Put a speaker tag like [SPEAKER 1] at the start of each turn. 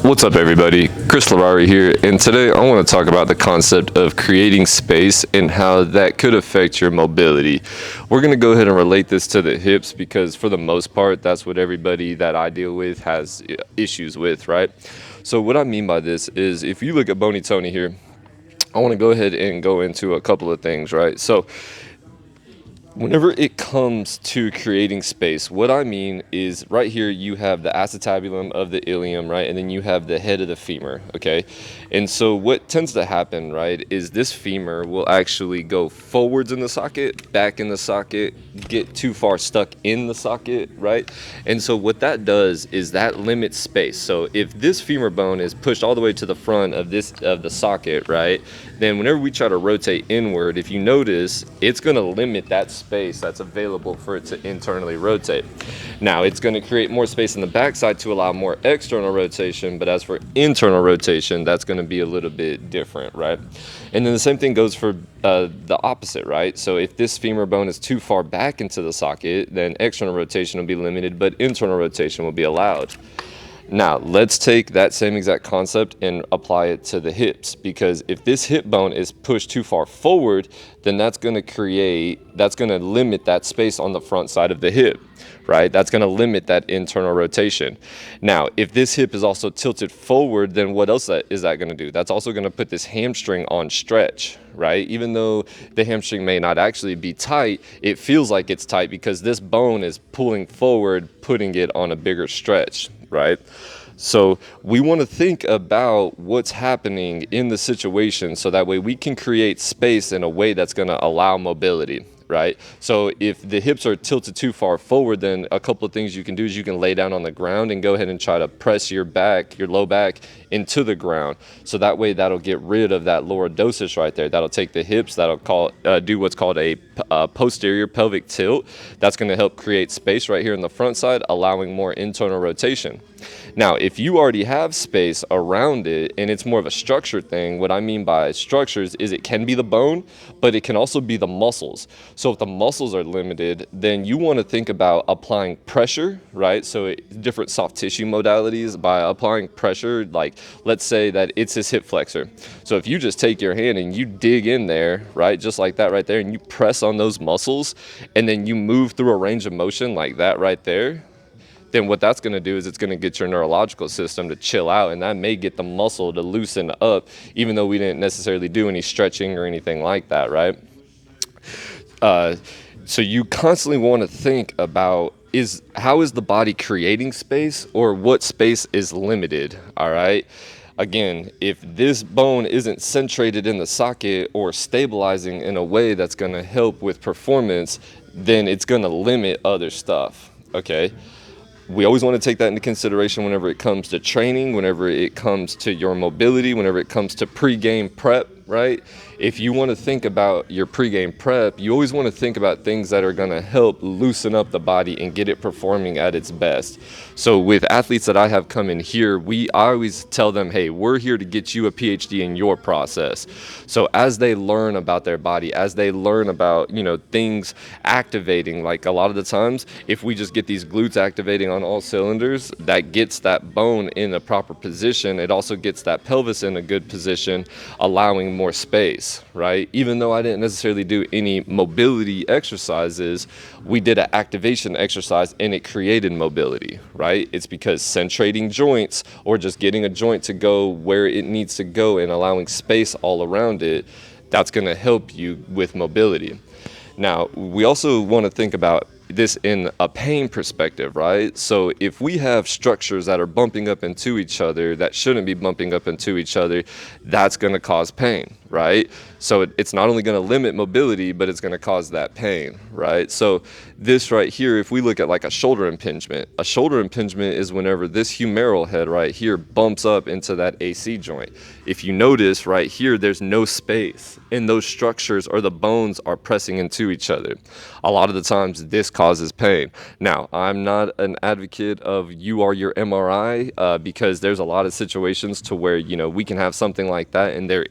[SPEAKER 1] What's up, everybody? Chris Larari here, and today I want to talk about the concept of creating space and how that could affect your mobility. We're going to go ahead and relate this to the hips because, for the most part, that's what everybody that I deal with has issues with, right? So, what I mean by this is if you look at Bony Tony here, I want to go ahead and go into a couple of things, right? So, whenever it comes to creating space, what I mean is right here you have the acetabulum of the ilium, right? And then you have the head of the femur, okay? And so what tends to happen, right, is this femur will actually go forwards in the socket, back in the socket, get too far stuck in the socket, right? And so what that does is that limits space. So if this femur bone is pushed all the way to the front of the socket, right, then whenever we try to rotate inward, if you notice, it's going to limit that space that's available for it to internally rotate. Now, it's going to create more space in the backside to allow more external rotation, but as for internal rotation, that's going to be a little bit different, right? And then the same thing goes for the opposite, right? So if this femur bone is too far back into the socket, then external rotation will be limited, but internal rotation will be allowed. Now, let's take that same exact concept and apply it to the hips, because if this hip bone is pushed too far forward, then that's going to limit that space on the front side of the hip, right? That's going to limit that internal rotation. Now, if this hip is also tilted forward, then what else is that going to do? That's also going to put this hamstring on stretch, right? Even though the hamstring may not actually be tight, it feels like it's tight because this bone is pulling forward, putting it on a bigger stretch, right? So we want to think about what's happening in the situation so that way we can create space in a way that's going to allow mobility, right? So if the hips are tilted too far forward, then a couple of things you can do is you can lay down on the ground and go ahead and try to press your low back into the ground. So that way that'll get rid of that lordosis right there. That'll take the hips, do what's called a posterior pelvic tilt. That's going to help create space right here in the front side, allowing more internal rotation. Now, if you already have space around it and it's more of a structure thing, what I mean by structures is it can be the bone, but it can also be the muscles. So if the muscles are limited, then you want to think about applying pressure, right? So different soft tissue modalities by applying pressure, like let's say that it's his hip flexor. So if you just take your hand and you dig in there, right, just like that right there, and you press on those muscles, and then you move through a range of motion like that right there, then what that's going to do is it's going to get your neurological system to chill out, and that may get the muscle to loosen up, even though we didn't necessarily do any stretching or anything like that, right? So you constantly want to think about how is the body creating space, or what space is limited, all right? Again, if this bone isn't centrated in the socket or stabilizing in a way that's going to help with performance, then it's going to limit other stuff, okay? We always want to take that into consideration whenever it comes to training, whenever it comes to your mobility, whenever it comes to pre-game prep, right? If you want to think about your pre-game prep, you always want to think about things that are going to help loosen up the body and get it performing at its best. So with athletes that I have come in here, I always tell them, hey, we're here to get you a PhD in your process. So as they learn about their body, as they learn about, things activating, like a lot of the times, if we just get these glutes activating on all cylinders, that gets that bone in a proper position. It also gets that pelvis in a good position, allowing more space, right? Even though I didn't necessarily do any mobility exercises, we did an activation exercise and it created mobility, right? It's because centrating joints or just getting a joint to go where it needs to go and allowing space all around it, that's going to help you with mobility. Now, we also want to think about this in a pain perspective, right? So if we have structures that are bumping up into each other that shouldn't be bumping up into each other, that's going to cause pain, right? So it's not only going to limit mobility, but it's going to cause that pain, right? So this right here, if we look at like a shoulder impingement is whenever this humeral head right here bumps up into that AC joint. If you notice right here, there's no space, and those structures or the bones are pressing into each other. A lot of the times this causes pain. Now, I'm not an advocate of you are your MRI because there's a lot of situations to where, we can have something like that and there